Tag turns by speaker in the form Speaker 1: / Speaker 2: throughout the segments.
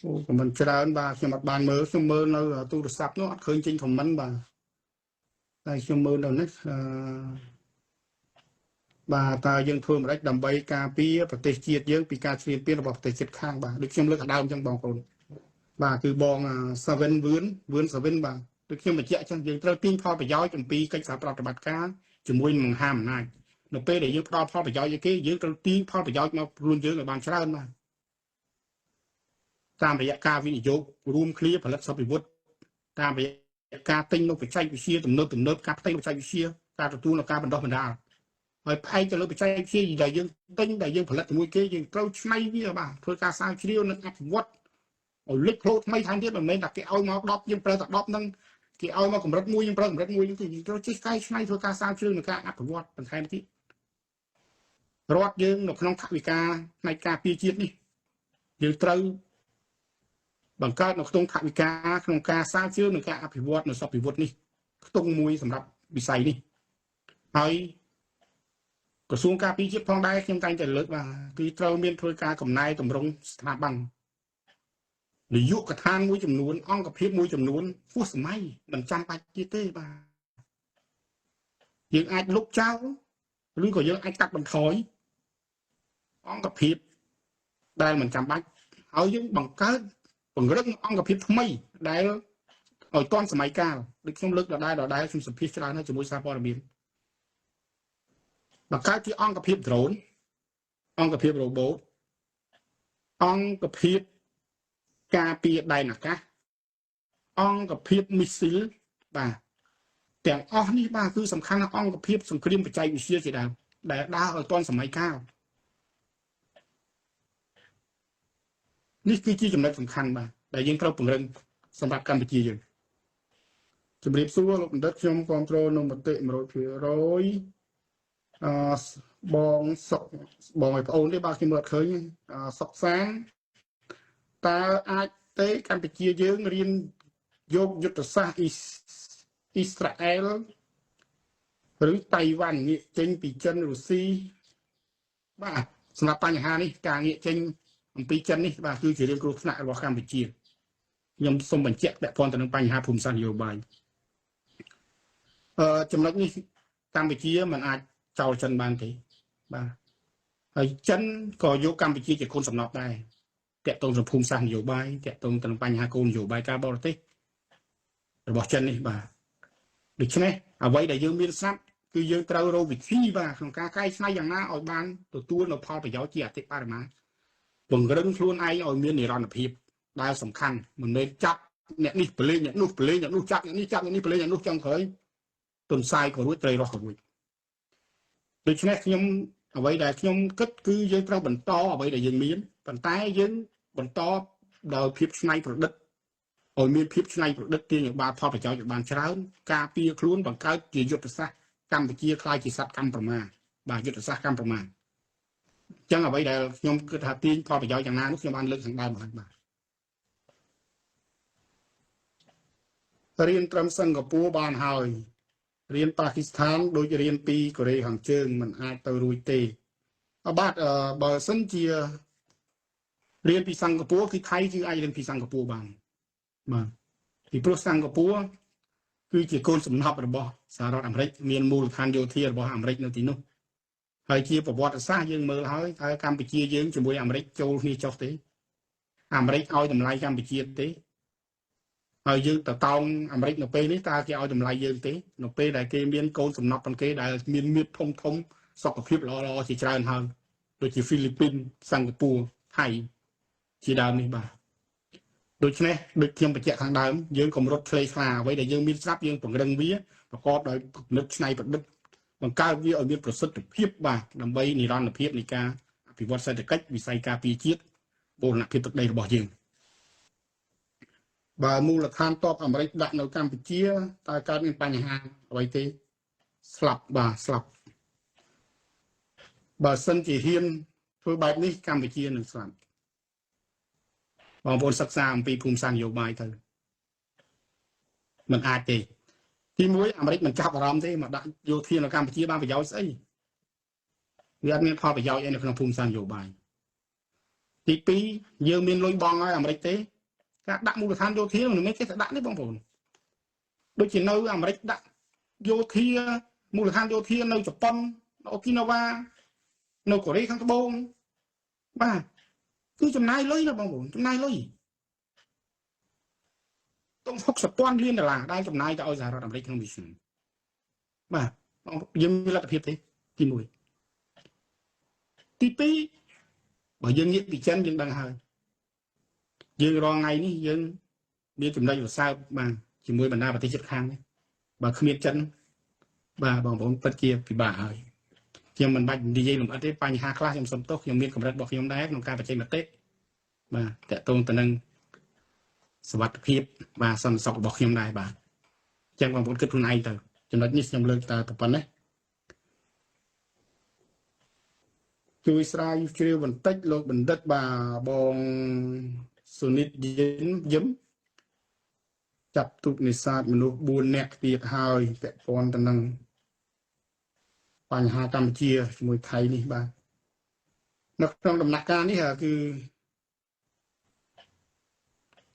Speaker 1: Ồ, của mìnhច្រើនbàខ្ញុំអត់បានមើលខ្ញុំមើលនៅទូរស័ព្ទនោះអត់ឃើញចេញខមមិនបាទតែខ្ញុំមើលនៅនេះបាទតើយើងធ្វើមិនអាចដើម្បីការពារប្រទេសជាតិយើងពីការឈ្លានពានរបស់ប្រទេសជិតខាងបាទដូចខ្ញុំលើកដើមអញ្ចឹងបងប្អូនបាទគឺបង7វឿន7បាទដូចខ្ញុំបញ្ជាក់អញ្ចឹងយើងត្រូវទាញផលប្រយោជន៍អំពីកិច្ចសហប្រតិបត្តិការជាមួយនឹងមហាអំណាចនៅពេលដែលយើងផ្ដល់ផលប្រយោជន៍ឲ្យគេយើងត្រូវទាញផលប្រយោជន៍មកខ្លួនយើងឲ្យបានច្រើនបាទតាមរយៈការវិនិយោគរួមគ្នាផលិតសពវិវត្តតាមរយៈការទិញនៅបច្ចេកវិទ្យាទំនើបការផ្ទៃបច្ចេកវិទ្យាការទទួលនៅការបណ្ដុះបណ្ដាលហើយផ្អែកទៅលើបច្ចេកវិទ្យាដែលយើងទិញដែលយើងផលិតជាមួយគេយើងត្រូវឆ្នៃវាបាទធ្វើការស្រាវជ្រាវនិងអភិវឌ្ឍឲ្យលេចធ្លោថ្មីថែមទៀតមិនមែនតែគេឲ្យមក10យើងប្រើតែ10ហ្នឹងគេឲ្យមកកម្រិតមួយយើងប្រើកម្រិតមួយហ្នឹងគឺយើងត្រូវចេះកែច្នៃធ្វើការស្រាវជ្រាវនិងការអភិវឌ្ឍបន្ថែមទៀតរដ្ឋយើងនៅក្នុងថវិកាផ្នែកការពារជាតិនេះយើងត្រូវបង្កើតនៅក្នុងថវិកាក្នុងការស្រាវជ្រាវនិងការអភិវឌ្ឍនៅសពវិវត្តនេះខ្ទង់មួយសម្រាប់វិស័យនេះហើយក្រសួងការពារជាតិផងដែរខ្ញុំតែងតែលើកថាគឺត្រូវមានធ្វើការកំណែតម្រង់ស្ថាប័ននយោបាយកថាមួយចំនួនអង្គភាពមួយចំនួនហួសសម័យមិនចាំបាច់ទៀតទេបាទយើងអាចលុបចោលឬក៏យើងអាចកាត់បន្ថយអង្គភាពដែលមិនចាំបាច់ហើយយើងបង្កើតពង្រឹងអង្គភាពថ្មីដែលឲ្យទាន់សម័យកាលដូចខ្ញុំលើកដដែលខ្ញុំសម្ភាសច្រើនហើយជាមួយសារព័ត៌មានបង្កើតជាអង្គភាព drone អង្គភាព robot អង្គភាពការពារដែនអាកាសអង្គភាពមីស៊ីលបាទទាំងអស់នេះបាទគឺសំខាន់ណាស់អង្គភាពសង្គ្រាមបច្ចេកវិទ្យាជាដើមដែលដើរឲ្យទាន់សម័យកាលនេះគឺជាចំណុចសំខាន់បាទដែលយើងត្រូវពង្រឹងសម្រាប់កម្ពុជាយើងជំរាបសួរលោកបណ្ឌិតខ្ញុំគ្រប់គ្រងនៅមតិ 100% បងសុកបងឲ្យប្អូនទេបាទខ្ញុំមើលអត់ឃើញសុកសាងតើអាចទេកម្ពុជាយើងរៀនយកយុទ្ធសាស្ត្រអ៊ីស្រាអែលឬតៃវ៉ាន់ងាកចេញពីចិនរុស្ស៊ីបាទសម្រាប់បញ្ហានេះការងាកចេញអំពីចិននេះបាទគឺជារឿងគ្រោះថ្នាក់របស់កម្ពុជាខ្ញុំសូមបញ្ជាក់ពាក់ព័ន្ធទៅនឹងបញ្ហាភូមិសាស្ត្រនយោបាយចំណុចនេះកម្ពុជាមិនអាចចោលចិនបានទេបាទហើយចិនក៏យកកម្ពុជាជាកូនសំណប់ដែរតាក់ទងនឹងភូមិសាស្ត្រនយោបាយតាក់ទងទៅនឹងបញ្ហាគោលនយោបាយការបរទេសរបស់ចិននេះបាទដូច្នេះអ្វីដែលយើងមានស្រាប់គឺយើងត្រូវរកវិធីបាទក្នុងការកែច្នៃយ៉ាងណាឲ្យបានទទួលនៅផលប្រយោជន៍ជាអតិបរមាពង្រឹងខ្លួនឯងឲ្យមាននិរន្តរភាពដែលសំខាន់មិនមែនចាប់អ្នកនេះប្រឡែងអ្នកនោះប្រឡែងអ្នកនោះចាប់អ្នកនេះចាប់អ្នកនេះប្រឡែងអ្នកនោះចង់ក្រោយទុនសាយក៏រួចត្រីរស់ក៏រួចដូច្នេះខ្ញុំអ្វីដែលខ្ញុំគិតគឺយើងត្រូវបន្តអ្វីដែលយើងមានប៉ុន្តែយើងបន្តដោយភាពច្នៃប្រឌិតឲ្យមានភាពច្នៃប្រឌិតទាញឲ្យបានផលប្រយោជន៍ឲ្យបានច្រើនការពារខ្លួនបង្កើតជាយុទ្ធសាស្ត្រកម្ពុជាខ្លាយជាសត្វកម្មប្រមាបាទយុទ្ធសាស្ត្រកម្មប្រមាអញ្ចឹងអ្វីដែលខ្ញុំគិតថាទាញផលប្រយោជន៍យ៉ាងណានោះខ្ញុំបានលើកខាងដើមហើយបាទរៀនត្រឹមសិង្ហបុរីបានហើយរៀនប៉ាគីស្ថានដូចរៀនពីកូរ៉េខាងជើងមិនអាចទៅរួចទេបាទបើសិនជារៀនពីសិង្ហបុរីគឺថៃគឺអាចរៀនពីសិង្ហបុរីបានបាទពីព្រោះសិង្ហបុរីគឺជាកូនសំណប់របស់សហរដ្ឋអាមេរិកមានមូលដ្ឋានយោធារបស់អាមេរិកនៅទីនោះហើយជាប្រវត្តិសាស្ត្រយើងមើលហើយតើកម្ពុជាយើងជាមួយអាមេរិកចូលគ្នាចុះទេអាមេរិកឲ្យតម្លៃកម្ពុជាទេហើយយើងទៅតោងអាមេរិកនៅពេលនេះតើគេឲ្យតម្លៃយើងទេនៅពេលដែលគេមានកូនសំណប់ប៉ុនគេដែលមានមាឌធំសុខភាពល្អជាច្រើនហើយដូចជាហ្វីលីពីនសិង្ហបុរីថៃជាដើមនេះបាទដូច្នេះដូចខ្ញុំបញ្ជាក់ខាងដើមយើងកុំរត់ឆ្លេខ្លាអ្វីដែលយើងមានស្រាប់យើងពង្រឹងវាប្រកបដោយគំនិតច្នៃប្រឌិតបង្កើតវាឲ្យមានប្រសិទ្ធភាពបាទដើម្បីនិរន្តរភាពនៃការអភិវឌ្ឍសេដ្ឋកិច្ចវិស័យការពារជាតិបូរណភាពទឹកដីរបស់យើងបើមូលដ្ឋានទ័ពអាមេរិកដាក់នៅកម្ពុជាតើកើតមានបញ្ហាអ្វីទេស្លាប់បាទស្លាប់បើសិនជាហ៊ានធ្វើបែបនេះកម្ពុជានឹងស្លាប់បងប្អូនសិក្សាអំពីភូមិសាស្ត្រនយោបាយទៅមិនអាចទេទីមួយអាមេរិកមិនចាប់អារម្មណ៍ទេមកដាក់យោធានៅកម្ពុជាបានប្រយោជន៍ស្អីវាអត់មានផលប្រយោជន៍អីនៅក្នុងភូមិសាស្ត្រនយោបាយ ទីពីរយើងមានលុយបងឲ្យអាមេរិកទេការដាក់មូលដ្ឋានយោធាមិនមែនគេតែដាក់ទេបងប្អូនដូចជានៅអាមេរិកដាក់យោធាមូលដ្ឋានយោធានៅជប៉ុននៅអូគីណាវ៉ានៅកូរ៉េខាងត្បូងបាទគឺចំណាយលុយណាបងប្អូនចំណាយលុយต้อง$60,000,000ដែលចំណាយទៅឲ្យសហរដ្ឋអាមេរិកក្នុងមួយឆ្នាំបាទយើងមានលទ្ធភាពទេទី1ទី2បើយើងងាកពីចិនយើងដឹងហើយយើងរងថ្ងៃនេះយើងមានចំណុចរសើបបាទជាមួយបណ្ដាប្រទេសជិតខាងនេះបើគ្មានចិនបាទបងប្អូនពិតជាពិបាកហើយខ្ញុំមិនបាច់និយាយលម្អិតទេបញ្ហាខ្លះខ្ញុំសុំទោសខ្ញុំមានកម្រិតរបស់ខ្ញុំដែរក្នុងការបញ្ចេញមតិបាទតកតងទៅនឹងសវត្ថិភាពបាទសន្តិសុខរបស់ខ្ញុំដែរបាទអញ្ចឹងបងប្អូនគិតខ្លួនឯងទៅចំណុចនេះខ្ញុំលើកតែប៉ុណ្ណេះជួយស្រាវជ្រាវបន្តិចលោកបណ្ឌិតបាទបងសុនិតយឹមចាប់ទូកនេសាទមនុស្ស4នាក់ទៀតហើយពាក់ព័ន្ធទៅនឹងបញ្ហាកម្ពុជាជាមួយថៃនេះបាទនៅក្នុងដំណាក់កាលនេះ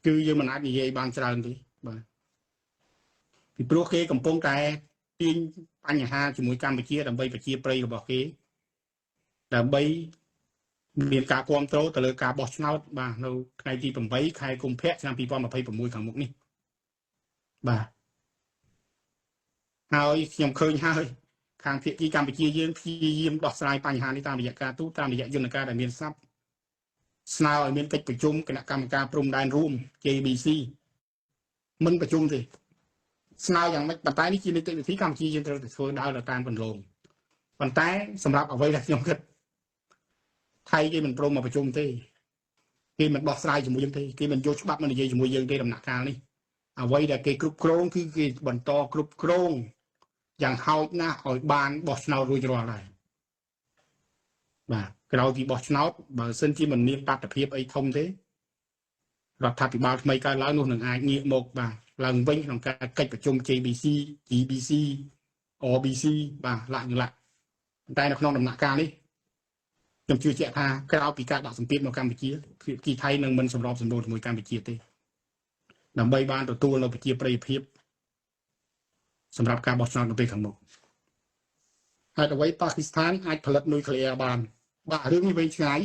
Speaker 1: គឺយើងមិនអាចនិយាយបានច្រើនទេបាទពីព្រោះគេកំពុងតែទាញបញ្ហាជាមួយកម្ពុជាដើម្បីប្រជាប្រិយរបស់គេដើម្បីមានការគ្រប់គ្រងទៅលើការបោះឆ្នោតបាទនៅថ្ងៃទី8ខែកុម្ភៈឆ្នាំ2026ខាងមុខនេះបាទហើយខ្ញុំឃើញហើយខាងភាគីកម្ពុជាយើងព្យាយាមដោះស្រាយបញ្ហានេះតាមរយៈការទូតតាមរយៈយន្តការដែលមានស័ព្ទស្នើឲ្យមានកិច្ចប្រជុំគណៈកម្មការព្រំដែនរួម JBC មិនប្រជុំទេស្នើយ៉ាងម៉េចប៉ុន្តែនេះជានីតិវិធីកម្ពុជាយើងត្រូវតែធ្វើដើរតាមគន្លងប៉ុន្តែសម្រាប់អ្វីដែលខ្ញុំគិតថៃគេមិនព្រមមកប្រជុំទេគេមិនបោះស្រាយជាមួយយើងទេគេមិនយកច្បាប់មកនិយាយជាមួយយើងទេដំណាក់កាលនេះអ្វីដែលគេគ្រប់គ្រងគឺគេបន្តគ្រប់គ្រងយ៉ាងហោចណាស់ឲ្យបានបោះឆ្នោតរួចរាល់ដែរបាទក្រោយពីបោះឆ្នោតបើសិនជាមិនមានបាតុភិបអីធំទេរដ្ឋាភិបាលថ្មីកើតឡើងនោះនឹងអាចងាកមកបាទឡើងវិញក្នុងការកិច្ចប្រជុំ JBC GBC OBC បាទឡាក់តែនៅក្នុងដំណាក់កាលនេះខ្ញុំជឿជាក់ថាក្រៅពីការដាក់សម្ពាធមកកម្ពុជាភាគីថៃនឹងមិនសម្របសម្រួលជាមួយកម្ពុជាទេដើម្បីបានទទួលនៅប្រជាប្រិយភាពសម្រាប់ការបោះឆ្នោតនៅពេលខាងមុខហេតុអ្វីប៉ាគីស្ថានអាចផលិតនុយក្លេអ៊ែរបានបាទរឿងនេះវែងឆ្ងាយ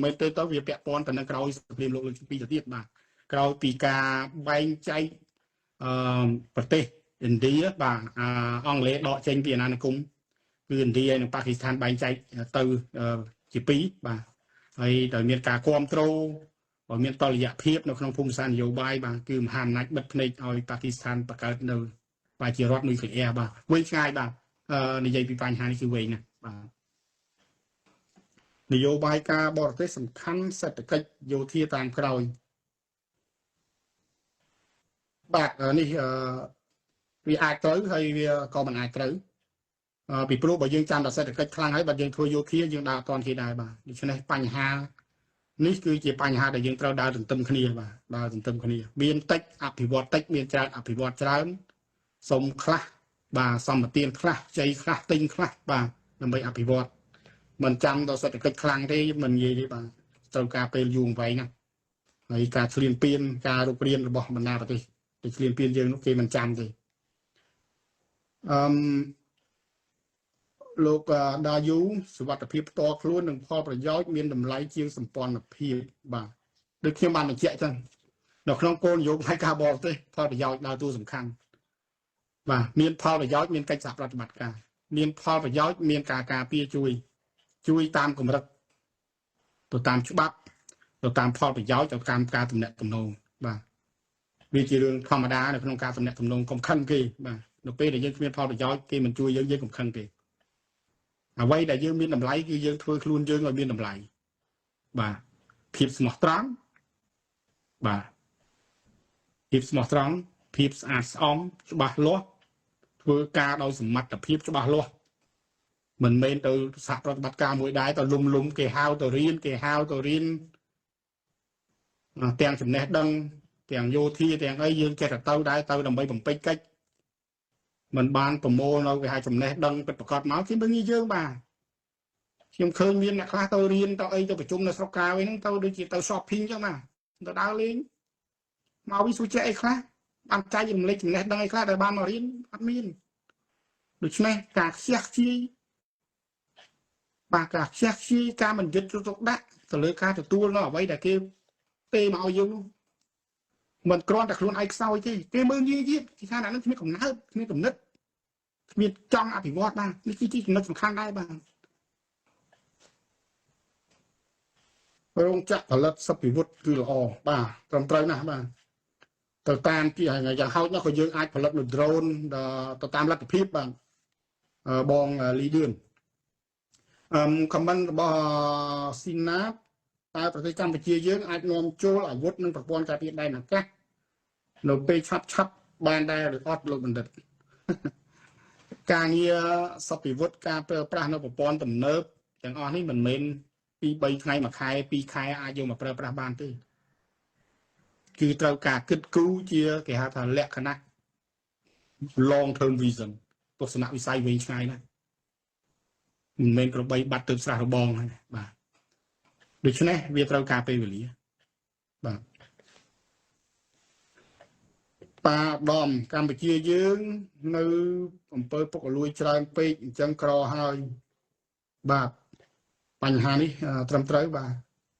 Speaker 1: មិនទៅវាពាក់ព័ន្ធទៅនឹងក្រោយសង្គ្រាមលោកលើកទី2ទៅទៀតបាទក្រោយពីការបែងចែកប្រទេសឥណ្ឌាបាទអង់គ្លេសដកចេញពីអាណានិគមគឺឥណ្ឌាហើយនិងប៉ាគីស្ថានបែងចែកទៅជាពីរបាទហើយដោយមានការគ្រប់គ្រងឲ្យមានតលយៈភាពនៅក្នុងភូមិសាស្ត្រនយោបាយបាទគឺមហាអំណាចបិទភ្នែកឲ្យប៉ាគីស្ថានបង្កើតនៅបាទជារដ្ឋនុយក្លេអ៊ែរបាទវែងឆ្ងាយបាទនិយាយពីបញ្ហានេះគឺវែងណាស់បាទនយោបាយការបរទេសសំខាន់សេដ្ឋកិច្ចយោធាតាមក្រោយបាទនេះវាអាចត្រូវហើយវាក៏មិនអាចត្រូវពីព្រោះបើយើងចាំតែសេដ្ឋកិច្ចខ្លាំងហើយបើយើងធ្វើយោធាយើងដើរអត់ទាន់គេដែរបាទដូច្នេះបញ្ហានេះគឺជាបញ្ហាដែលយើងត្រូវដើរទន្ទឹមគ្នាបាទដើរទន្ទឹមគ្នាមានតិចអភិវឌ្ឍតិចមានច្រើនអភិវឌ្ឍច្រើនសុំខ្លះបាទសម្បទានខ្លះជ័យខ្លះទិញខ្លះបាទដើម្បីអភិវឌ្ឍមិនចាំដល់សេដ្ឋកិច្ចខ្លាំងទេមិននិយាយទេបាទត្រូវការពេលយូរអង្វែងណាស់ហើយការឈ្លានពានការរុករៀនរបស់បណ្ដាប្រទេសដែលឈ្លានពានយើងនោះគេមិនចាំទេលោកដាយូសុវត្ថិភាពផ្ទាល់ខ្លួននិងផលប្រយោជន៍មានតម្លៃជាងសម្ព័ន្ធភាពបាទដូចខ្ញុំបានបញ្ជាក់ចឹងនៅក្នុងគោលនយោបាយការបរទេសផលប្រយោជន៍ដើរតួសំខាន់បាទមានផលប្រយោជន៍មានកិច្ចសហប្រតិបត្តិការមានផលប្រយោជន៍មានការការពារជួយតាមកម្រិតទៅតាមច្បាប់ទៅតាមផលប្រយោជន៍ទៅតាមការទំនាក់ទំនងបាទវាជារឿងធម្មតានៅក្នុងការទំនាក់ទំនងកុំខឹងគេបាទនៅពេលដែលយើងគ្មានផលប្រយោជន៍គេមិនជួយយើងកុំខឹងគេអ្វីដែលយើងមានតម្លៃគឺយើងធ្វើខ្លួនយើងឲ្យមានតម្លៃបាទភាពស្មោះត្រង់បាទភាពស្មោះត្រង់ភាពស្អាតស្អំច្បាស់លាស់ធ្វើការដោយសមត្ថភាពច្បាស់លាស់មិនមែនទៅសហប្រតិបត្តិការមួយដែរទៅលំគេហៅទៅរៀនទាំងចំណេះដឹងទាំងយោធាទាំងអីយើងចេះតែទៅដែរទៅដើម្បីបំពេញកិច្ចមិនបានប្រមូលនៅគេហៅចំណេះដឹងពិតប្រាកដមកគេមិនងាយយើងបាទ ខ្ញុំឃើញមានអ្នកខ្លះទៅរៀនទៅអីទៅប្រជុំនៅស្រុកក្រៅអីហ្នឹងទៅដូចជាទៅ shopping ចឹងណាទៅដើរលេងមកវិសុជៈអីខ្លះបានចែករំលែកចំណេះដឹងអីខ្លះដែលបានមករៀនអត់មានដូច្នេះការខ្ជះខ្ជាយបាទការខ្ជះខ្ជាយការមិនยึดទុកដាក់ទៅលើការទទួលនៅអ្វីដែលគេទេមកឲ្យយើងមិនគ្រាន់តែខ្លួនឯងខ្សោយទេគេមើលងាយទៀតគេថាអានឹងគ្មានកំណើតគ្មានគំនិតគ្មានចង់អភិវឌ្ឍបាទនេះគឺជាចំណុចសំខាន់ដែរបាទរោងចក្រផលិតសព្វវិវត្តគឺល្អបាទត្រឹមត្រូវណាស់បាទទៅតាមពីយ៉ាងហោចណាស់ក៏យើងអាចផលិតនៅ drone ទៅតាមលទ្ធភាពបាទបងលីឌឿនcomment របស់ស៊ីណាតតើប្រទេសកម្ពុជាយើងអាចនាំចូលអាវុធនិងប្រព័ន្ធការពារដែនអាកាសនៅពេលឆាប់បានដែរឬអត់លោកបណ្ឌិតការងារសព្វវិវត្តការប្រើប្រាស់នៅប្រព័ន្ធទំនើបទាំងអស់នេះមិនមែនពី3ថ្ងៃមួយខែ2ខែអាចយកមកប្រើប្រាស់បានទេគឺត្រូវការគិតគូរជាគេហៅថាលក្ខណៈ long term vision ទស្សនវិស័យវែងឆ្ងាយណាស់មិនមែនក្របីបាត់ទៅស្រះរបងហ្នឹងបាទដូច្នេះវាត្រូវការពេលវេលាបាទប៉ាដំកម្ពុជាយើងនៅអំពើពុករលួយច្រើនពេកអញ្ចឹងក្រហើយបាទបញ្ហានេះត្រឹមត្រូវបាទ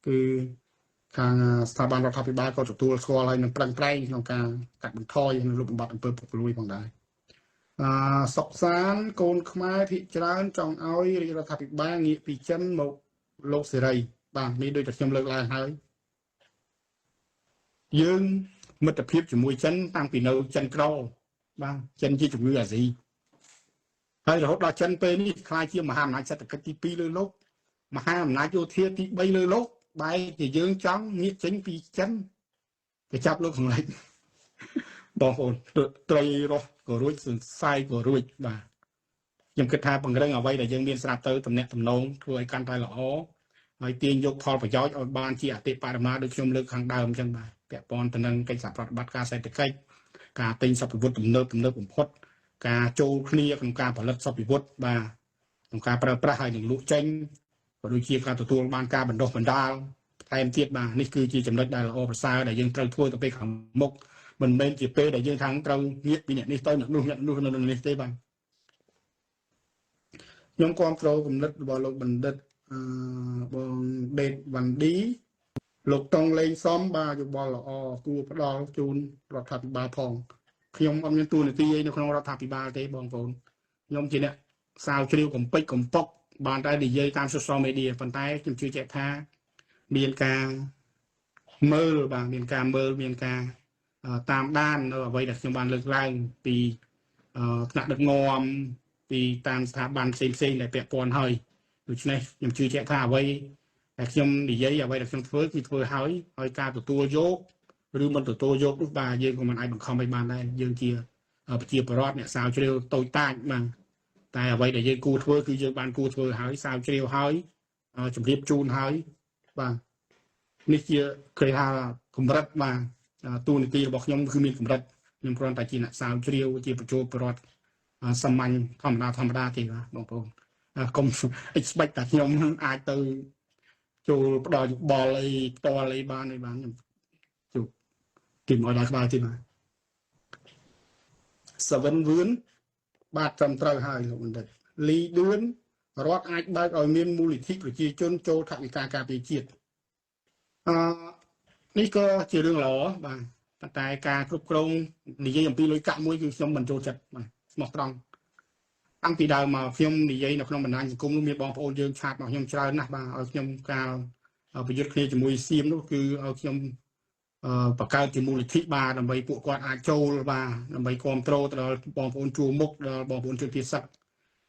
Speaker 1: គឺខាងស្ថាប័នរដ្ឋាភិបាលក៏ទទួលស្គាល់ហើយនឹងប្រឹងប្រែងក្នុងការកាត់បន្ថយនៅលុបបំបាត់អំពើពុករលួយផងដែរសុកសានកូនខ្មែរភាគច្រើនចង់ឲ្យរាជរដ្ឋាភិបាលងាកពីចិនមកលោកសេរីបាទនេះដូចតែខ្ញុំលើកឡើងហើយយើងមិត្តភាពជាមួយចិនតាំងពីនៅចិនក្របាទចិនជាជំងឺអាស៊ីហើយរហូតដល់ចិនពេលនេះខ្លាយជាមហាអំណាចសេដ្ឋកិច្ចទី2លើលោកមហាអំណាចយោធាទី3លើលោកបែរជាយើងចង់ងាកចេញពីចិនទៅចាប់លោកខាងលិចបងប្អូនត្រីរស់ក៏រួចសន្សាយក៏រួចបាទខ្ញុំគិតថាពង្រឹងអ្វីដែលយើងមានស្រាប់ទៅតំណែងតំណងធ្វើឲ្យកាន់តែល្អហើយទាញយកផលប្រយោជន៍ឲ្យបានជាអតិបរមាដូចខ្ញុំលើកខាងដើមអញ្ចឹងបាទពាក់ព័ន្ធទៅនឹងកិច្ចសហប្រតិបត្តិការសេដ្ឋកិច្ចការទិញសព្វវិវត្តទំនើបបំផុតការចូលគ្នាក្នុងការផលិតសព្វវិវត្តបាទក្នុងការប្រើប្រាស់ហើយនឹងលក់ចេញក៏ដូចជាការទទួលបានការបណ្ដុះបណ្ដាលថែមទៀតបាទនេះគឺជាចំណុចដែលល្អប្រសើរដែលយើងត្រូវធ្វើទៅពេលខាងមុខមិនមែនជាពេលដែលយើងខាងត្រូវងាកពីអ្នកនេះទៅអ្នកនោះនៅនេះទេបាទខ្ញុំគ្រប់គ្រងគំនិតរបស់លោកបណ្ឌិតបងដេតវ៉ាន់ឌីលោកតុងលេងសំបាទយោបល់ល្អគួរផ្ដល់ជូនរដ្ឋាភិបាលផងខ្ញុំអត់មានតួនាទីអីនៅក្នុងរដ្ឋាភិបាលទេបងប្អូនខ្ញុំជាអ្នកសាវជ្រាវកំពេចកំប៉ុកបានតែនិយាយតាម social media ប៉ុន្តែខ្ញុំជឿជាក់ថាមានការមើលបាទមានការមើលមានការតាមដាននៅអ្វីដែលខ្ញុំបានលើកឡើងពីថ្នាក់ដឹកនាំពីតាមស្ថាប័នផ្សេងដែលពាក់ព័ន្ធហើយដូច្នេះខ្ញុំជឿជាក់ថាអ្វីដែលខ្ញុំនិយាយអ្វីដែលខ្ញុំធ្វើគឺធ្វើហើយការទទួលយកឬមិនទទួលយកនោះបាទយើងក៏មិនអាចបង្ខំឲ្យបានដែរយើងជាប្រជាពលរដ្ឋអ្នកសាវជ្រាវតូចតាចបាទតែអ្វីដែលយើងគួរធ្វើគឺយើងបានគួរធ្វើហើយសាវជ្រាវហើយជម្រាបជូនហើយបាទនេះជាគេថាកម្រិតបាទតួនាទីរបស់ខ្ញុំគឺមានកម្រិតខ្ញុំគ្រាន់តែជាអ្នកសាវជ្រាវជាប្រជាពលរដ្ឋសាមញ្ញធម្មតាទេបាទបងប្អូនកុំ expect តែខ្ញុំអាចទៅចូលផ្ដល់យោបល់អីផ្ទាល់អីបានទេបាទខ្ញុំជួបគិតមកដល់ក្បាលទៀតបាទ7 វឿនបាទត្រឹមត្រូវហើយលោកបណ្ឌិតលីឌឿនរដ្ឋអាចបើកឲ្យមានមូលនិធិប្រជាជនចូលថវិកាការពារជាតិនេះក៏ជារឿងល្អបាទប៉ុន្តែការគ្រប់គ្រងនិយាយអំពីលុយកាក់មួយគឺខ្ញុំមិនចូលចិត្តបាទស្មោះត្រង់តាំងពីដើមមកខ្ញុំនិយាយនៅក្នុងបណ្ដាញសង្គមនោះមានបងប្អូនយើងឆាតមកខ្ញុំច្រើនណាស់បាទឲ្យខ្ញុំការប្រយុទ្ធគ្នាជាមួយសៀមនោះគឺឲ្យខ្ញុំបង្កើតជាមូលនិធិបាទដើម្បីពួកគាត់អាចចូលបាទដើម្បីគ្រប់គ្រងទៅដល់បងប្អូនជួរមុខដល់បងប្អូនជនជាតិសឹក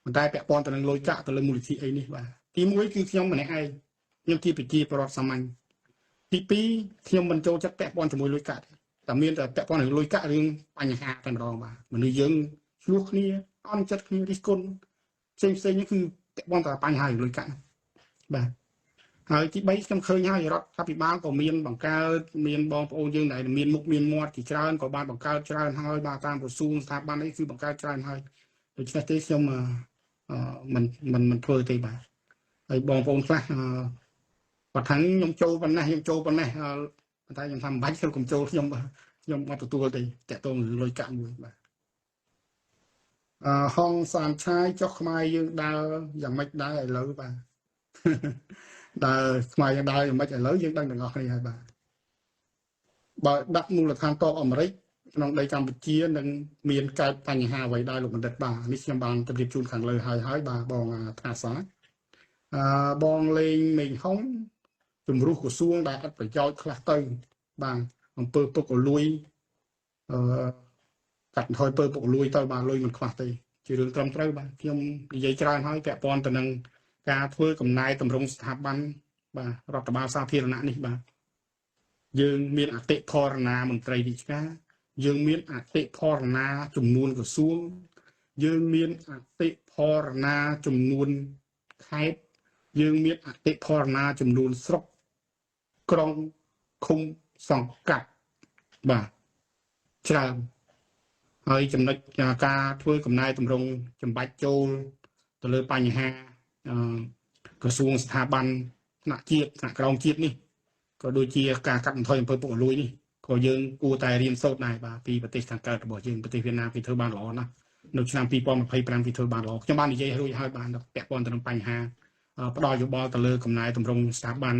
Speaker 1: ប៉ុន្តែពាក់ព័ន្ធទៅនឹងលុយកាក់ទៅលើមូលនិធិអីនេះបាទទី1គឺខ្ញុំម្នាក់ឯងខ្ញុំជាប្រជាពលរដ្ឋសាមញ្ញទី2ខ្ញុំមិនចូលចិត្តពាក់ព័ន្ធជាមួយលុយកាក់តែមានតែពាក់ព័ន្ធនឹងលុយកាក់រឿងបញ្ហាតែម្ដងបាទមនុស្សយើងឆ្លោះគ្នាអន់ចិត្តគ្នារិះគន់ផ្សេងនេះគឺពាក់ព័ន្ធតែបញ្ហាលុយកាក់បាទហើយទី3ខ្ញុំឃើញហើយរដ្ឋាភិបាលក៏មានបង្កើតមានបងប្អូនយើងដែលមានមុខមានមាត់ជាច្រើនក៏បានបង្កើតច្រើនហើយបាទតាមក្រសួងស្ថាប័ននេះគឺបង្កើតច្រើនហើយដូច្នេះទេខ្ញុំមិនធ្វើទេបាទ ហើយបងប្អូនខ្លះបើថាខ្ញុំចូលប៉ុណ្ណេះខ្ញុំចូលប៉ុណ្ណេះតែខ្ញុំថាមិនបាច់ខ្ញុំកុំចូលខ្ញុំអត់ទទួលទេតាក់ទងលុយកាក់មួយបាទហងសានឆាយចុះខ្មែរយើងដើរយ៉ាងម៉េចដើរឥឡូវបាទដើរខ្មែរយើងដើរយ៉ាងម៉េចឥឡូវយើងដឹងទាំងអស់គ្នាហើយបាទបើដាក់មូលដ្ឋានទ័ពអាមេរិកក្នុងដីកម្ពុជានឹងមានកើតបញ្ហាអ្វីដែរលោកបណ្ឌិតបាទនេះខ្ញុំបានជម្រាបជូនខាងលើហើយបាទបងថាសាបងលេងមេងហុងជំរុះក្រសួងដែលអត់ប្រយោជន៍ខ្លះទៅបាទអំពើពុករលួយកាត់បន្ថយពើពុករលួយទៅបាទលុយមិនខ្វះទេជារឿងត្រឹមត្រូវបាទខ្ញុំនិយាយច្រើនហើយពាក់ព័ន្ធទៅនឹងការធ្វើកំណែតម្រង់ស្ថាប័នបាទរដ្ឋបាលសាធារណៈនេះបាទយើងមានអតិផរណាមន្ត្រីរាជការយើងមានអតិផរណាចំនួនក្រសួងយើងមានអតិផរណាចំនួនខេត្តយើងមានអតិផរណាចំនួនស្រុកក្រុងឃុំសង្កាត់បាទច្រើនហើយចំណុចការធ្វើកំណែតម្រង់ចំបាច់ចូលទៅលើបញ្ហាក្រសួងស្ថាប័នថ្នាក់ជាតិថ្នាក់ក្រោមជាតិនេះក៏ដូចជាការកាត់បន្ថយអំពើពុករលួយនេះក៏យើងគួរតែរៀនសូត្រដែរបាទពីប្រទេសខាងកើតរបស់យើងប្រទេសវៀតណាមគេធ្វើបានល្អណាស់នៅឆ្នាំ2025គេធ្វើបានល្អខ្ញុំបាននិយាយរួចហើយបានពាក់ព័ន្ធទៅនឹងបញ្ហាផ្ដល់យោបល់ទៅលើកំណែតម្រង់ស្ថាប័ន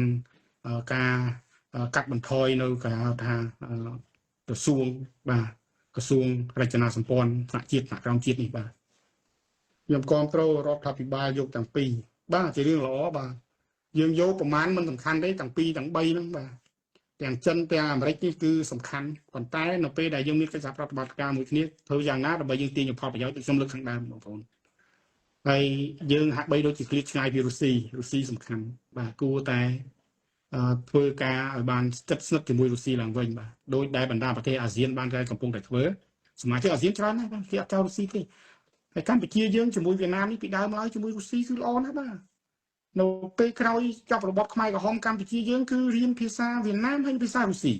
Speaker 1: ការកាត់បន្ថយនៅគេហៅថាក្រសួងបាទក្រសួងរចនាសម្ព័ន្ធថ្នាក់ជាតិថ្នាក់ក្រោមជាតិនេះបាទខ្ញុំគ្រប់គ្រងរដ្ឋាភិបាលយកទាំងពីរបាទជារឿងល្អបាទយើងយកប្រមាណមិនសំខាន់ទេទាំងពីរទាំង3ហ្នឹងបាទទាំងចិនទាំងអាមេរិកនេះគឺសំខាន់ប៉ុន្តែនៅពេលដែលយើងមានកិច្ចសហប្រតិបត្តិការមួយគ្នាធ្វើយ៉ាងណាដើម្បីយើងទាញផលប្រយោជន៍ដូចខ្ញុំលើកខាងដើមបងប្អូនហើយយើងហាក់បីដូចជាឃ្លាតឆ្ងាយពីរុស្ស៊ីសំខាន់បាទគួរតែធ្វើការឲ្យបានស្និទ្ធស្និទ្ធជាមួយរុស្ស៊ីឡើងវិញបាទដោយដែលបណ្ដាប្រទេសអាស៊ានបានតែកំពុងតែធ្វើសមាជិកអាស៊ានច្រើនណាស់បាទគេអត់ចោលរុស្ស៊ីទេហើយកម្ពុជាយើងជាមួយវៀតណាមនេះពីដើមមកជាមួយរុស្ស៊ីគឺល្អណាស់បាទនៅពេលក្រោយចប់របបខ្មែរក្រហមកម្ពុជាយើងគឺរៀនភាសាវៀតណាមហើយភាសារុស្ស៊ី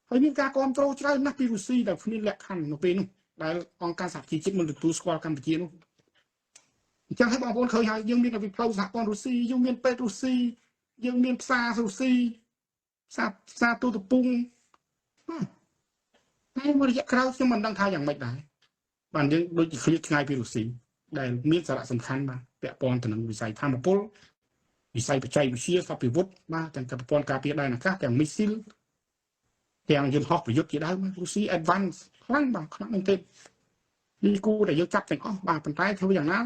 Speaker 1: ហើយមានការគ្រប់គ្រងច្រើនណាស់ពីរុស្ស៊ីដែលគ្មានលក្ខខណ្ឌនៅពេលនោះដែលអង្គការសហជីវជាតិមិនទទួលស្គាល់កម្ពុជានោះអញ្ចឹងឲ្យបងប្អូនឃើញហើយយើងមានវិផ្លូវសហព័ន្ធរុស្ស៊ីយើងមានពេទ្យរុស្ស៊ីយើងមានផ្សាររុស្ស៊ីផ្សារទូតពងតែមួយរយៈក្រោយខ្ញុំមិនដឹងថាយ៉ាងម៉េចដែរបានយើងដូចជាឃ្លាតឆ្ងាយពីរុស្ស៊ីដែលមានសារៈសំខាន់បាទពាក់ព័ន្ធទៅនឹងវិស័យធម្មពលវិស័យបច្ចេកវិទ្យាសព្វវិទ្យាបាទទាំងប្រព័ន្ធការពារដែនអាកាសទាំងមីស៊ីលទាំងយន្តហោះប្រយុទ្ធជាដើមរុស្ស៊ី advance ខ្លាំងបាទខ្លាំងមែនទេនេះគូដែលយើងចាប់ទាំងអស់បាទប៉ុន្តែធ្វើយ៉ាងណា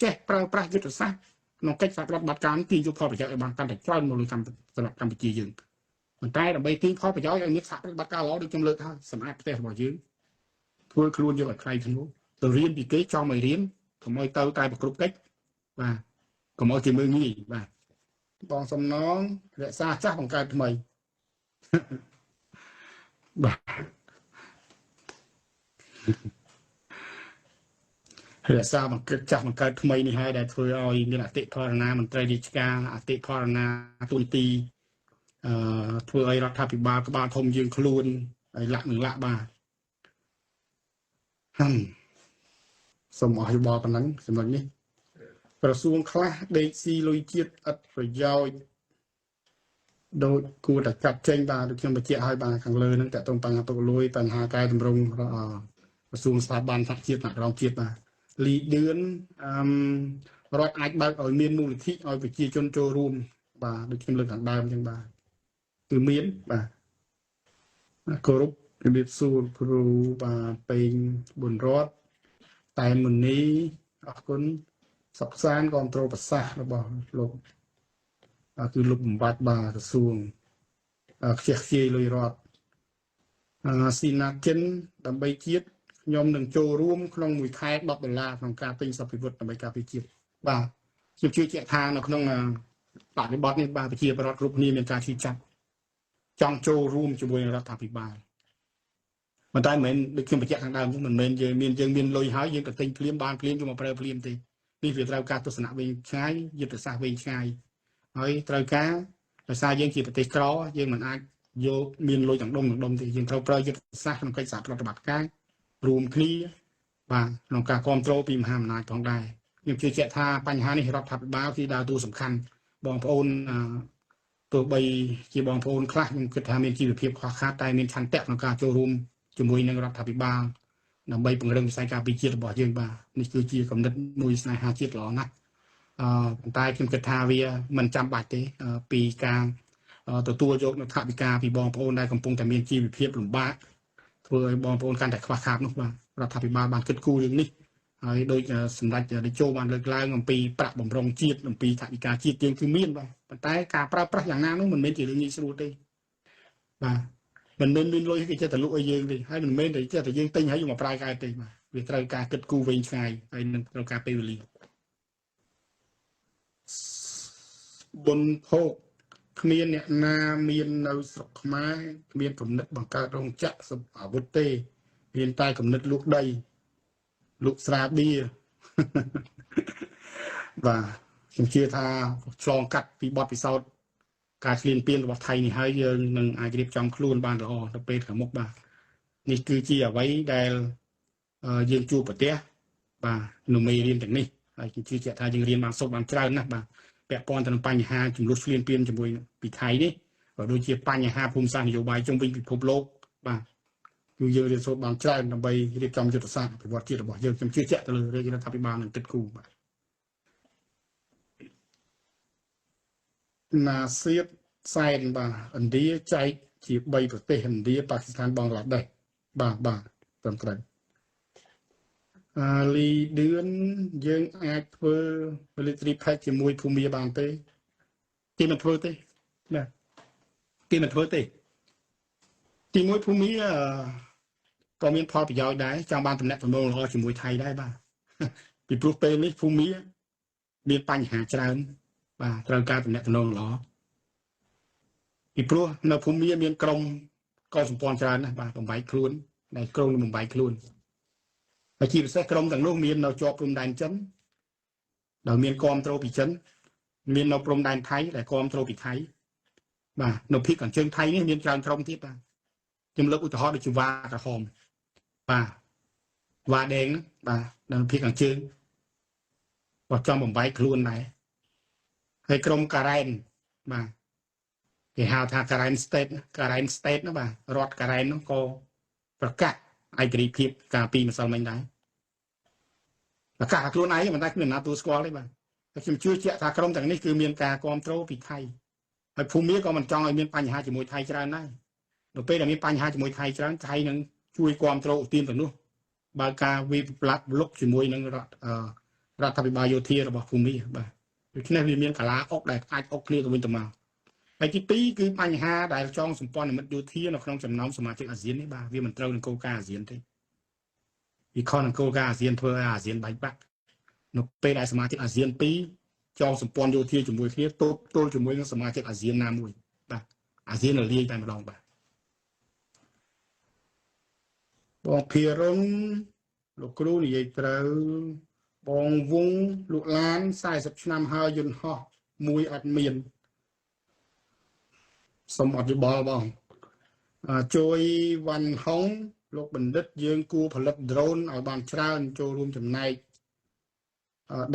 Speaker 1: ចេះប្រើប្រាស់យុទ្ធសាស្ត្រក្នុងកិច្ចសហប្រតិបត្តិការទាញយកផលប្រយោជន៍ឲ្យបានកាន់តែច្រើនមកលើសម្រាប់កម្ពុជាយើងប៉ុន្តែដើម្បីទាញផលប្រយោជន៍ឲ្យមានសហប្រតិបត្តិការល្អដូចខ្ញុំលើកហើយសម្រាប់ប្រទេសរបស់យើងធ្វើខ្លួនយកឲ្យខ្លាំងធ្នូទៅរៀនពីគេចង់ឲ្យរៀនកុំឲ្យទៅតែប្រគ្រប់កិច្ចបាទកុំឲ្យជាមើលងាយបាទបងសំណងរក្សាចាស់បង្កើតថ្មីបាទរក្សាបង្កើតចាស់បង្កើតថ្មីនេះហើយដែលធ្វើឲ្យមានអតិផរណាមន្ត្រីរាជការអតិផរណាទូនទីធ្វើឲ្យរដ្ឋាភិបាលក្បាលធំយើងខ្លួនហើយលាក់នឹងលាក់បាទសូមអរយោបល់ប៉ុណ្ណឹងចំណុចនេះក្រសួងខ្លះដេកស៊ីលុយជាតិឥតប្រយោជន៍ដោយគួរតែកាត់ចេញបាទដូចខ្ញុំបញ្ជាក់ឲ្យបាទខាងលើហ្នឹងតើតើបញ្ហាពុករលួយបញ្ហាកែតម្រង់ក្រសួងស្ថាប័នសហជាតិថ្នាក់ក្រោមជាតិបាទលីដឿនរដ្ឋអាចបើកឲ្យមានមូលនិធិឲ្យប្រជាជនចូលរួមបាទដូចខ្ញុំលើកខាងដើមអញ្ចឹងបាទគឺមានបាទគោរពជំរាបសួរគ្រូបាទពេងប៊ុនរតតែមនីអរគុណសុខសានគ្រប់គ្រងប្រសាសន៍របស់លោកគឺលោកបំបត្តិបាទក្រសួងខ្ជះខ្ជាយលុយរដ្ឋស៊ីណាចិនដើម្បីជាតិខ្ញុំនឹងចូលរួមក្នុងមួយខែ$10ក្នុងការទិញសព្វវិវត្តដើម្បីការពារជាតិបាទខ្ញុំជឿជាក់ថានៅក្នុងបរិបទនេះបាទប្រជាពលរដ្ឋគ្រប់គ្នាមានការជឿចាប់ចង់ចូលរួមជាមួយរដ្ឋាភិបាលប៉ុន្តែមិនមែនដូចខ្ញុំបញ្ជាក់ខាងដើមមិនមែនយើងមានលុយហើយយើងទៅទិញភ្លាមបានភ្លាមយកមកប្រើភ្លាមទេនេះវាត្រូវការទស្សនៈវែងឆ្ងាយយុទ្ធសាស្ត្រវែងឆ្ងាយហើយត្រូវការដោយសារយើងជាប្រទេសក្រយើងមិនអាចយកមានលុយទាំងដុំទេយើងត្រូវប្រើយុទ្ធសាស្ត្រក្នុងកិច្ចសហប្រតិបត្តិការរួមគ្នាបាទក្នុងការគ្រប់គ្រងពីមហាអំណាចផងដែរ ខ្ញុំជឿជាក់ថាបញ្ហានេះរដ្ឋាភិបាលគឺដើរតួសំខាន់បងប្អូនទោះបីជាបងប្អូនខ្លះខ្ញុំគិតថាមានជីវភាពខ្វះខាតតែមានឆន្ទៈក្នុងការចូលរួមជាមួយនឹងរដ្ឋាភិបាលដើម្បីពង្រឹងវិស័យការពារជាតិរបស់យើងបាទនេះគឺជាគំនិតមួយស្នេហាជាតិល្អណាស់ប៉ុន្តែខ្ញុំគិតថាវាមិនចាំបាច់ទេពីការទទួលយកនៅថវិកាពីបងប្អូនដែលកំពុងតែមានជីវភាពលំបាកធ្វើឲ្យបងប្អូនកាន់តែខ្វះខាតនោះបាទរដ្ឋាភិបាលបានគិតគូររឿងនេះហើយដូចសម្ដេចតេជោបានលើកឡើងអំពីប្រាក់បម្រុងជាតិអំពីថវិកាជាតិយើងគឺមានបាទប៉ុន្តែការប្រើប្រាស់យ៉ាងណានោះមិនមែនជារឿងងាយស្រួលទេបាទមិនមែនមានលុយគេចេះតែលក់ឲ្យយើងទេហើយមិនមែនតែចេះតែយើងទិញហើយយកមកប្រើកើតទេបាទវាត្រូវការគិតគូរវែងឆ្ងាយហើយនឹងត្រូវការពេលវេលាបុណ្យភោគគ្មានអ្នកណាមាននៅស្រុកខ្មែរគ្មានគំនិតបង្កើតរោងចក្រសម្អាវុធទេមានតែគំនិតលក់ដីលក់ស្រាបៀរបាទខ្ញុំជឿថាឆ្លងកាត់ពីបទពិសោធន៍ការឈ្លានពានរបស់ថៃនេះហើយយើងនឹងអាចរៀបចំខ្លួនបានល្អទៅពេលខាងមុខបាទនេះគឺជាអ្វីដែលយើងជួបប្រទះបាទនៅមេរៀនទាំងនេះហើយខ្ញុំជឿជាក់ថាយើងរៀនបានសូត្របានច្រើនណាស់បាទពាក់ព័ន្ធទៅនឹងបញ្ហាចំនួនឈ្លានពានជាមួយពីថៃនេះក៏ដូចជាបញ្ហាភូមិសាស្ត្រនយោបាយជុំវិញពិភពលោកបាទគឺយើងរៀនសូត្របានច្រើនដើម្បីរៀបចំយុទ្ធសាស្ត្រអភិវឌ្ឍជាតិរបស់យើងខ្ញុំជឿជាក់ទៅលើរាជរដ្ឋាភិបាលនឹងគិតគូរបាទណាសៀតសែនបាទឥណ្ឌាចែកជា3ប្រទេសឥណ្ឌាប៉ាគីស្ថានបង់ក្លាដេសបាទត្រឹមត្រូវលីឌឿនយើងអាចធ្វើ military pact ជាមួយភូមាបានទេគេមិនធ្វើទេណាគេមិនធ្វើទេទីមួយភូមាក៏មានផលប្រយោជន៍ដែរចង់បានតំណែងទំនងល្អជាមួយថៃដែរបាទពីព្រោះពេលនេះភូមាមានបញ្ហាច្រើនបាទត្រូវការតំណែងទំនងល្អពីព្រោះនៅភូមាមានក្រុមកុលសម្ព័ន្ធច្រើនណាស់បាទបំបីខ្លួនដែលក្រុងបំបីខ្លួនហើយជាពិសេសក្រុមទាំងនោះមាននៅជាប់ព្រំដែនចិនដែលមានគាំទ្រពីចិនមាននៅព្រំដែនថៃដែលគាំទ្រពីថៃបាទនៅភាគខាងជើងថៃនេះមានច្រើនក្រុមទៀតបាទខ្ញុំលើកឧទាហរណ៍ដូចជាវ៉ាក្រហមបាទវ៉ាដេងបាទនៅភាគខាងជើងគាត់ចង់បំបីខ្លួនដែរហើយក្រុមការ៉ែនបាទគេហៅថាការ៉ែន state ណាបាទរដ្ឋការ៉ែននោះក៏ប្រកាសឯករាជ្យភាពកាលពីម្សិលមិញដែរប្រកាសខ្លួនឯងមិនដែលគ្មានអ្នកទទួលស្គាល់ទេបាទតែខ្ញុំជឿជាក់ថាក្រុមទាំងនេះគឺមានការគ្រប់គ្រងពីថៃហើយភូមាក៏មិនចង់ឲ្យមានបញ្ហាជាមួយថៃច្រើនដែរនៅពេលដែលមានបញ្ហាជាមួយថៃច្រើនថៃនឹងជួយគ្រប់គ្រងឧទានទៅនោះបើការវិប្លុកជាមួយនឹងរដ្ឋាភិបាលយោធារបស់ភូមាបាទដូច្នេះវាមានកលាអុកដែលអាចអុកគ្នាទៅវិញទៅមកហើយទី2គឺបញ្ហាដែលចងសម្ព័ន្ធមិត្តយោធានៅក្នុងចំណោមសមាជិកអាស៊ាននេះបាទវាមិនត្រូវនឹងគោលការណ៍អាស៊ានទេវាខុសនឹងគោលការណ៍អាស៊ានធ្វើឲ្យអាស៊ានបែកបាក់នៅពេលដែលសមាជិកអាស៊ាន2ចងសម្ព័ន្ធយោធាជាមួយគ្នាទល់ជាមួយនឹងសមាជិកអាស៊ានណាមួយបាទអាស៊ានរលាយតែម្ដងបាទបងភីរុនលោកគ្រូនិយាយត្រូវបងវងលោកឡាន40ឆ្នាំហើយយន្តហោះមួយអត់មានសូមអធិប្បាយបងជួយវ៉ាន់ហុងលោកបណ្ឌិតយើងគួរផលិត drone ឲ្យបានច្រើនចូលរួមចំណែក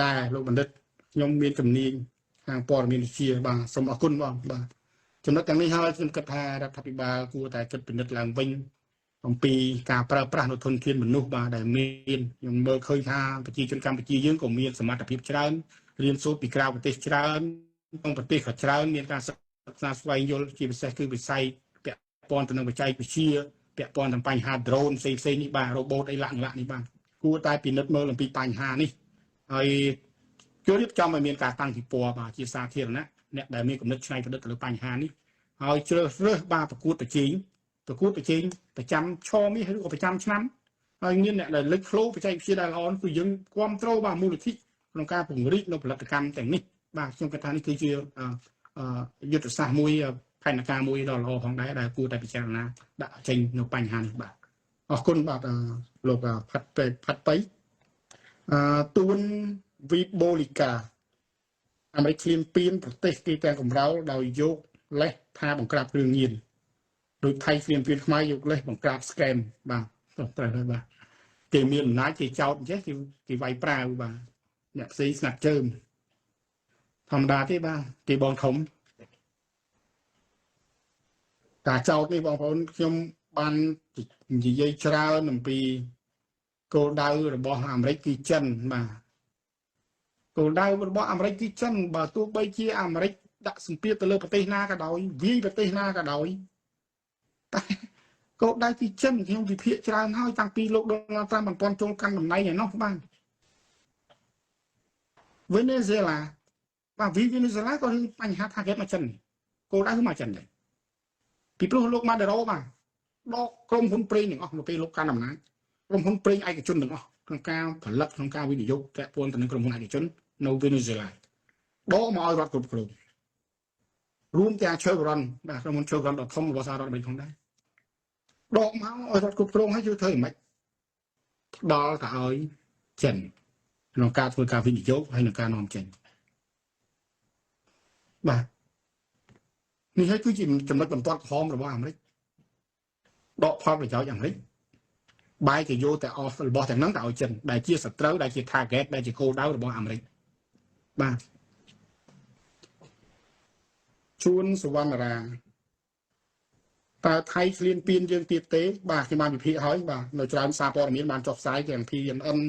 Speaker 1: ដែរលោកបណ្ឌិតខ្ញុំមានជំនាញខាងព័ត៌មានវិទ្យាបាទសូមអរគុណបងបាទចំណុចទាំងនេះហើយខ្ញុំគិតថារដ្ឋាភិបាលគួរតែគិតពិនិត្យឡើងវិញអំពីការប្រើប្រាស់នៅធនធានមនុស្សបាទដែលមានខ្ញុំមើលឃើញថាប្រជាជនកម្ពុជាយើងក៏មានសមត្ថភាពច្រើនរៀនសូត្រពីក្រៅប្រទេសច្រើនក្នុងប្រទេសក៏ច្រើនមានការសិក្សាស្វែងយល់ជាពិសេសគឺវិស័យពាក់ព័ន្ធទៅនឹងបច្ចេកវិទ្យាពាក់ព័ន្ធនឹងបញ្ហា drone ផ្សេងនេះបាទ robot អីឡាក់នេះបាទគួរតែពិនិត្យមើលអំពីបញ្ហានេះហើយជួយរៀបចំឲ្យមានការតាំងពិព័រណ៍បាទជាសាធារណៈអ្នកដែលមានគំនិតច្នៃប្រឌិតទៅលើបញ្ហានេះហើយជ្រើសរើសបាទប្រកួតប្រជែងប្រចាំឆមាសឬក៏ប្រចាំឆ្នាំហើយមានអ្នកដែលលេចធ្លោបច្ចេកវិទ្យាដែលល្អគឺយើងគ្រប់គ្រងបាទមូលនិធិក្នុងការពង្រីកនៅផលិតកម្មទាំងនេះបាទខ្ញុំគិតថានេះគឺជាយុទ្ធសាស្ត្រមួយផែនការមួយដ៏ល្អផងដែរដែលគួរតែពិចារណាដាក់ចេញនៅបញ្ហានេះបាទអរគុណបាទលោកផាត់បៃទួនវីបូលីកាអាមេរិកឈ្លានពានប្រទេសគេទាំងកំរោលដោយយកលេសថាបង្ក្រាបគ្រឿងញៀនដោយថៃឈ្លានពានខ្មែរយកលេសបង្ក្រាប scam បាទត្រូវហើយបាទគេមានអំណាចគេចោតអញ្ចឹងគេវាយប្រាវបាទ អ្នកផ្សេងស្ងាត់ជើងធម្មតាទេបាទគេបងធំការចោតនេះបងប្អូនខ្ញុំបាននិយាយច្រើនអំពីគោលដៅរបស់អាមេរិកគឺចិនបាទគោលដៅរបស់អាមេរិកគឺចិនបើទោះបីជាអាមេរិកដាក់សម្ពាធទៅលើប្រទេសណាក៏ដោយវាយប្រទេសណាក៏ដោយតែគោលដៅគឺចិនខ្ញុំវិភាគច្រើនហើយតាំងពីលោកដូណាល់ត្រាំមិនទាន់ចូលកាន់តំណែងឯណោះបាទវេណេស៊ុយអេឡាបាទវេណេស៊ុយអេឡាក៏មានបញ្ហា target មកចិនគោលដៅគឺមកចិនដែរពីព្រោះលោកម៉ាដេរ៉ូបាទដកក្រុមហ៊ុនប្រេងទាំងអស់នៅពេលលោកកាន់អំណាចក្រុមហ៊ុនប្រេងឯកជនទាំងអស់ក្នុងការផលិតក្នុងការវិនិយោគពាក់ព័ន្ធទៅនឹងក្រុមហ៊ុនឯកជននៅវេណេស៊ុយអេឡាដកមកឲ្យរដ្ឋគ្រប់គ្រងរួមទាំងឈើករ៉ុនបាទក្រុមហ៊ុនឈើករ៉ុនដ៏ធំរបស់សហរដ្ឋអាមេរិកផងដែរដកមកឲ្យរដ្ឋគ្រប់គ្រងហើយជួយធ្វើយ៉ាងម៉េចផ្ដល់ទៅឲ្យចិនក្នុងការធ្វើការវិនិយោគហើយនឹងការនាំចេញបាទនេះហើយគឺជាចំណុចបន្ទាត់ក្រហមរបស់អាមេរិកដកផលប្រយោជន៍អាមេរិកបាយគេយកតែអស់របស់ទាំងហ្នឹងទៅឲ្យចិនដែលជាសត្រូវដែលជា target ដែលជាគោលដៅរបស់អាមេរិកបាទជួនសវណ្ណរាតើថៃឃ្លានពៀនយើងទៀតទេបាទខ្ញុំបានវិភាគហើយបាទនៅច្រើនសារព័ត៌មានបានចុះផ្សាយទាំង PNN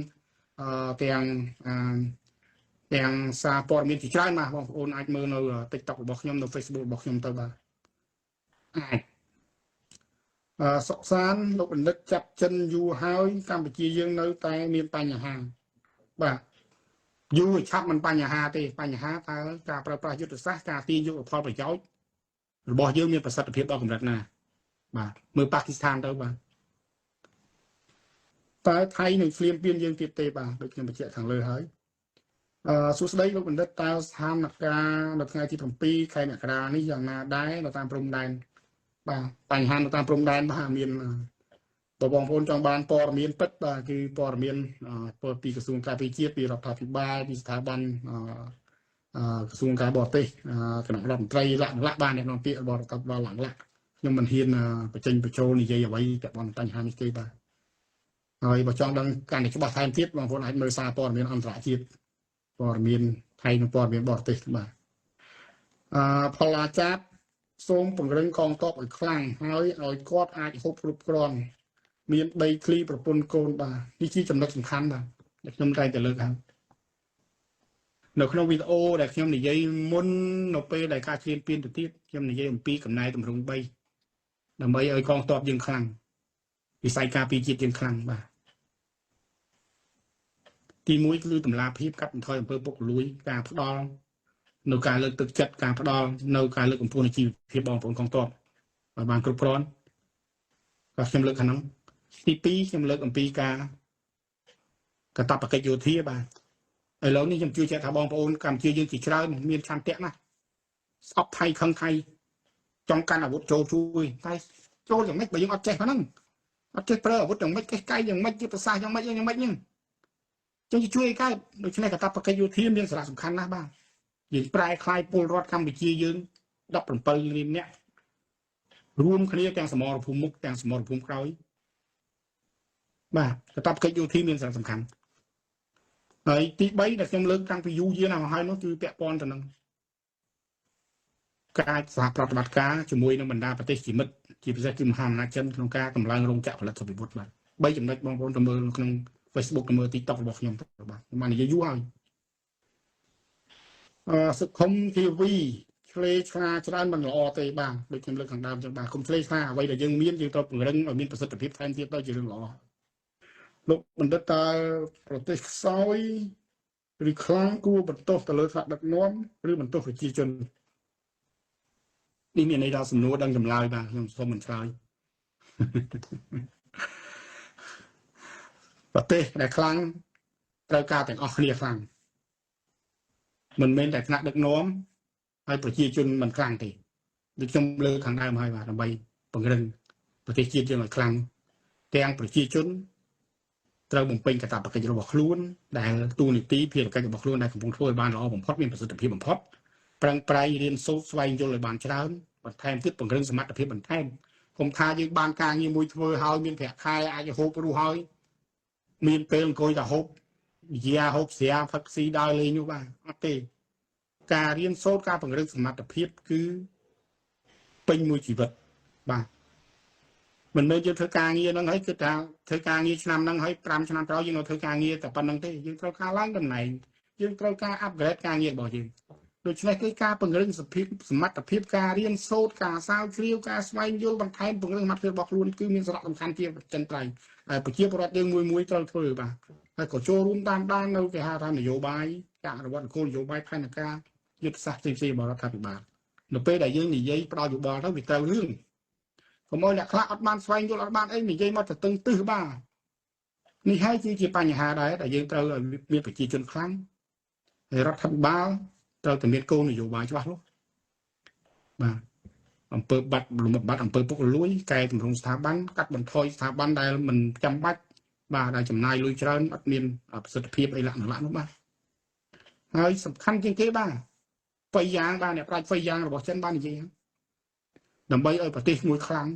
Speaker 1: ទាំងសារព័ត៌មានជាច្រើនបាទបងប្អូនអាចមើលនៅ TikTok របស់ខ្ញុំនៅ Facebook របស់ខ្ញុំទៅបាទអាចសុកសានលោកបណ្ឌិតចាប់ចិនយូរហើយកម្ពុជាយើងនៅតែមានបញ្ហាបាទយូរឆាប់មិនបញ្ហាទេបញ្ហាតើការប្រើប្រាស់យុទ្ធសាស្ត្រការទាញយកផលប្រយោជន៍របស់យើងមានប្រសិទ្ធភាពដល់កម្រិតណាបាទមើលប៉ាគីស្ថានទៅបាទតើថៃនឹងឃ្លានពៀនយើងទៀតទេបាទដូចខ្ញុំបញ្ជាក់ខាងលើហើយសួស្តីលោកបណ្ឌិតតើស្ថានភាពនៅថ្ងៃទី7ខែមករានេះយ៉ាងណាដែរនៅតាមព្រំដែនបាទបញ្ហានៅតាមព្រំដែនបាទមានបងប្អូនចង់បានព័ត៌មានពិតបាទគឺព័ត៌មានពីក្រសួងការពារជាតិពីរដ្ឋាភិបាលពីស្ថាប័នក្រសួងការបរទេសគណៈរដ្ឋមន្ត្រីលក្ខបានអ្នកនាំពាក្យរបស់រដ្ឋាភិបាលលក្ខខ្ញុំមិនហ៊ានបញ្ចេញបញ្ចូលនិយាយអ្វីពាក់ព័ន្ធបញ្ហានេះទេបាទហើយបើចង់ដឹងកាន់តែច្បាស់ថែមទៀតបងប្អូនអាចមើលសារព័ត៌មានអន្តរជាតិព័ត៌មានថៃនិងព័ត៌មានបរទេសបាទផលអាចារ្យសូមពង្រឹងកងទ័ពឲ្យខ្លាំងហើយឲ្យគាត់អាចហូបគ្រប់គ្រាន់មានដីធ្លីប្រពន្ធកូនបាទនេះជាចំណុចសំខាន់បាទដែលខ្ញុំតែងតែលើកហើយនៅក្នុងវីដេអូដែលខ្ញុំនិយាយមុននៅពេលដែលការឈ្លានពានទៅទៀតខ្ញុំនិយាយអំពីកំណែតម្រង់3ដើម្បីឲ្យកងទ័ពយើងខ្លាំងវិស័យការពារជាតិយើងខ្លាំងបាទទី1គឺតម្លាភាពកាត់បន្ថយអំពើពុករលួយការផ្ដល់នៅការលើកទឹកចិត្តការផ្ដល់នៅការលើកកម្ពស់នៃជីវភាពបងប្អូនកងទ័ពឲ្យបានគ្រប់គ្រាន់បាទខ្ញុំលើកខាងហ្នឹងទី2ខ្ញុំលើកអំពីការកាតព្វកិច្ចយោធាបាទឥឡូវនេះខ្ញុំជឿជាក់ថាបងប្អូនកម្ពុជាយើងជាច្រើនមានឆន្ទៈណាស់ស្អប់ថៃខឹងថៃចង់កាន់អាវុធចូលជួយតែចូលយ៉ាងម៉េចបើយើងអត់ចេះហ្នឹងអត់ចេះប្រើអាវុធយ៉ាងម៉េចកេះកៃយ៉ាងម៉េចជាប្រសាសន៍យ៉ាងម៉េចចឹងចឹងជួយឲ្យកើតដូច្នេះកាតព្វកិច្ចយោធាមានសារៈសំខាន់ណាស់បាទយើងប្រែคลายពលរដ្ឋកម្ពុជាយើង17លាននាក់រួមគ្នាទាំងសមរភូមិមុខទាំងសមរភូមិក្រោយបាទកាតព្វកិច្ចយោធាមានសារៈសំខាន់ហើយទី3ដែលខ្ញុំលើកតាំងពីយូរយារណាស់មកហើយនោះគឺពាក់ព័ន្ធទៅនឹងការសហប្រតិបត្តិការជាមួយនឹងបណ្ដាប្រទេសជាមិត្តជាពិសេសគឺមហាអំណាចចិនក្នុងការតម្លើងរោងចក្រផលិតសិប្បវុធបាទ3ចំណុចបងប្អូនទៅមើលក្នុង Facebook ទៅមើល TikTok របស់ខ្ញុំទៅបាទខ្ញុំបាននិយាយយូរហើយសុខុមធីវីឆ្លេឆ្លាច្រើនមិនល្អទេបាទដូចខ្ញុំលើកខាងដើមចឹងបាទគុំឆ្លេឆ្លាអ្វីដែលយើងមានយើងត្រូវពង្រឹងឲ្យមានប្រសិទ្ធភាពថែមទៀតទៅជារឿងល្អលោកបណ្ឌិតតើប្រទេសខ្សោយឬខ្លាំងគួរបន្ទោសទៅលើថ្នាក់ដឹកនាំឬបន្ទោសប្រជាជននេះមានន័យថាសំណួរដឹងចម្លើយបាទខ្ញុំសូមមិនឆ្លើយប្រទេសដែលខ្លាំងត្រូវការទាំងអស់គ្នាខ្លាំងមិនមែនតែថ្នាក់ដឹកនាំហើយប្រជាជនមិនខ្លាំងទេដូចខ្ញុំលើកខាងដើមហើយបាទដើម្បីពង្រឹងប្រទេសជាតិយើងឲ្យខ្លាំងទាំងប្រជាជនត្រូវបំពេញកាតព្វកិច្ចរបស់ខ្លួនដែលទូនីតិភារកិច្ចរបស់ខ្លួនដែលកំពុងធ្វើឲ្យបានល្អបំផុតមានប្រសិទ្ធភាពបំផុតប្រឹងប្រែងរៀនសូត្រស្វែងយល់ឲ្យបានច្រើនបន្ថែមទៀតពង្រឹងសមត្ថភាពបន្ថែមកុំថាយើងបានការងារមួយធ្វើហើយមានប្រាក់ខែអាចហូបរស់ហើយមានពេលអង្គុយតែហូប យាហូបស្រាផឹកស៊ីដើរលេងនោះបាទអត់ទេការរៀនសូត្រការពង្រឹងសមត្ថភាពគឺពេញមួយជីវិតបាទមិនមែនយើងធ្វើការងារហ្នឹងហើយគឺថាធ្វើការងារឆ្នាំហ្នឹងហើយ5ឆ្នាំក្រោយយើងនៅធ្វើការងារតែប៉ុណ្្នឹងទេយើងត្រូវការឡើងតំណែងយើងត្រូវការ upgrade ការងាររបស់យើងដូច្នេះគឺការពង្រឹងសមត្ថភាពការរៀនសូត្រការស្រាវជ្រាវការស្វែងយល់បន្ថែមពង្រឹងសមត្ថភាពរបស់ខ្លួនគឺមានសារៈសំខាន់ជាចិនត្រៃហើយប្រជាពលរដ្ឋយើងមួយត្រូវធ្វើបាទហើយក៏ចូលរួមតាមដាននៅគេហៅថានយោបាយការអនុវត្តគោលនយោបាយផែនការយុទ្ធសាស្ត្រផ្សេងៗរបស់រដ្ឋាភិបាលនៅពេលដែលយើងនិយាយផ្ដល់យោបល់ទៅវាត្រូវរឿងកុំឲ្យអ្នកខ្លះអត់បានស្វែងយល់អត់បានអីនិយាយមកទៅទឹងទឹះបាទនេះហើយគឺជាបញ្ហាដែរដែលយើងត្រូវឲ្យមានប្រជាជនខ្លាំងហើយរដ្ឋាភិបាលត្រូវតែមានគោលនយោបាយច្បាស់លាស់បាទអំពើបាត់លំបាត់អំពើពុករលួយកែតម្រង់ស្ថាប័នកាត់បន្ថយស្ថាប័នដែលមិនចាំបាច់បាទដែលចំណាយលុយច្រើនអត់មានប្រសិទ្ធភាពអីលក្ខណៈនោះបាទហើយសំខាន់ជាងគេបាទបៃយ៉ាងបាទអ្នកប្រាជ្ញបៃយ៉ាងរបស់ចិនបាននិយាយដើម្បីឲ្យប្រទេសមួយខ្លាំង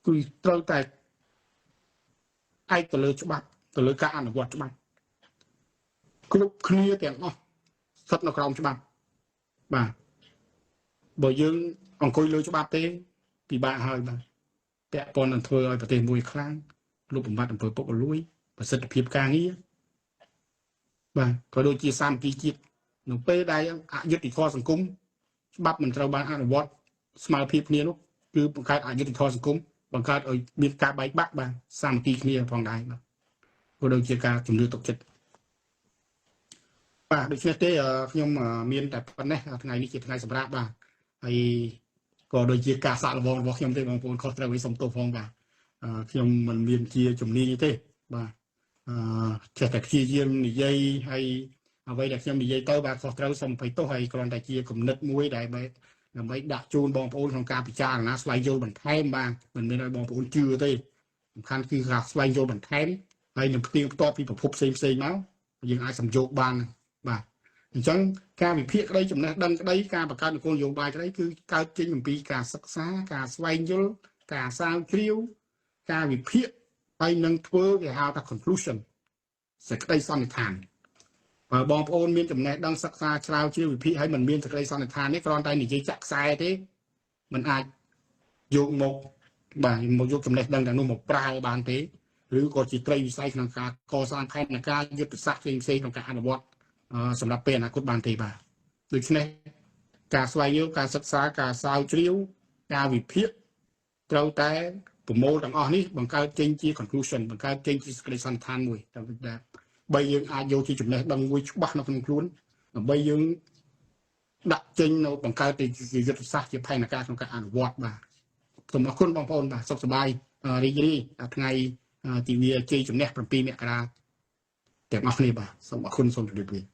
Speaker 1: គឺត្រូវតែឯកទៅលើច្បាប់ទៅលើការអនុវត្តច្បាប់គ្រប់គ្នាទាំងអស់ស្ថិតនៅក្រោមច្បាប់បាទបើយើងអង្គុយលើច្បាប់ទេពិបាកហើយបាទពាក់ព័ន្ធនឹងធ្វើឲ្យប្រទេសមួយខ្លាំងលុបបំបាត់អំពើពុករលួយប្រសិទ្ធភាពការងារបាទក៏ដូចជាសាមគ្គីជាតិនៅពេលដែលអយុត្តិធម៌សង្គមច្បាប់មិនត្រូវបានអនុវត្តស្មើភាពគ្នានោះគឺបង្កើតអយុត្តិធម៌សង្គមបង្កើតឲ្យមានការបែកបាក់បាទសាមគ្គីគ្នាផងដែរបាទក៏ដូចជាការជំនឿទុកចិត្តបាទដូច្នេះទេខ្ញុំមានតែប៉ុណ្ណេះថ្ងៃនេះជាថ្ងៃសម្រាប់បាទហើយក៏ដូចជាការសាកល្បងរបស់ខ្ញុំទេបងប្អូនខុសត្រូវឲ្យសុំទោសផងបាទខ្ញុំមិនមានជាជំនាញទេបាទចេះតែព្យាយាមនិយាយហើយអ្វីដែលខ្ញុំនិយាយទៅបាទខុសត្រូវសូមអភ័យទោសហើយគ្រាន់តែជាគំនិតមួយដែលដើម្បីដាក់ជូនបងប្អូនក្នុងការពិចារណាស្វែងយល់បន្ថែមបាទមិនមែនឲ្យបងប្អូនជឿទេសំខាន់គឺការស្វែងយល់បន្ថែមហើយនឹងផ្ទៀងផ្ទាត់ពីប្រភពផ្សេងៗមកយើងអាចសំយោគបានបាទអញ្ចឹងការវិភាគក្តីចំណេះដឹងក្តីការបង្កើតនគរនយោបាយក្តីគឺកើតចេញអំពីការសិក្សាការស្វែងយល់ការស្រាវជ្រាវការវិភាគហើយនឹងធ្វើគេហៅថា conclusion សេចក្តីសន្និដ្ឋានបើបងប្អូនមានចំណេះដឹងសិក្សាស្រាវជ្រាវវិភាគហើយមិនមានសេចក្តីសន្និដ្ឋាននេះគ្រាន់តែនិយាយចាក់ខ្សែទេมันអាចយកមកបាទមកយកចំណេះដឹងទាំងនោះមកប្រើបានទេឬក៏ជាត្រីវិស័យក្នុងការកសាងផែនការយុទ្ធសាស្ត្រផ្សេងៗក្នុងការអនុវត្តសម្រាប់ពេលអនាគតបានទេបាទដូច្នេះការស្វែងយល់ការសិក្សាការស្រាវជ្រាវការវិភាគត្រូវតែប្រមូលទាំងអស់នេះបង្កើតចេញជា conclusion បង្កើតចេញជាសេចក្តីសន្និដ្ឋានមួយដើម្បីយើងអាចយកជាចំណេះដឹងមួយច្បាស់នៅក្នុងខ្លួនដើម្បីយើងដាក់ចេញនៅបង្កើតជាយុទ្ធសាស្ត្រជាផែនការក្នុងការអនុវត្តបាទសូមអរគុណបងប្អូនបាទសុខសប្បាយរីករាយថ្ងៃទិវាជ័យជំនះ7 មករាទាំងអស់គ្នាបាទសូមអរគុណសូមជម្រាបលា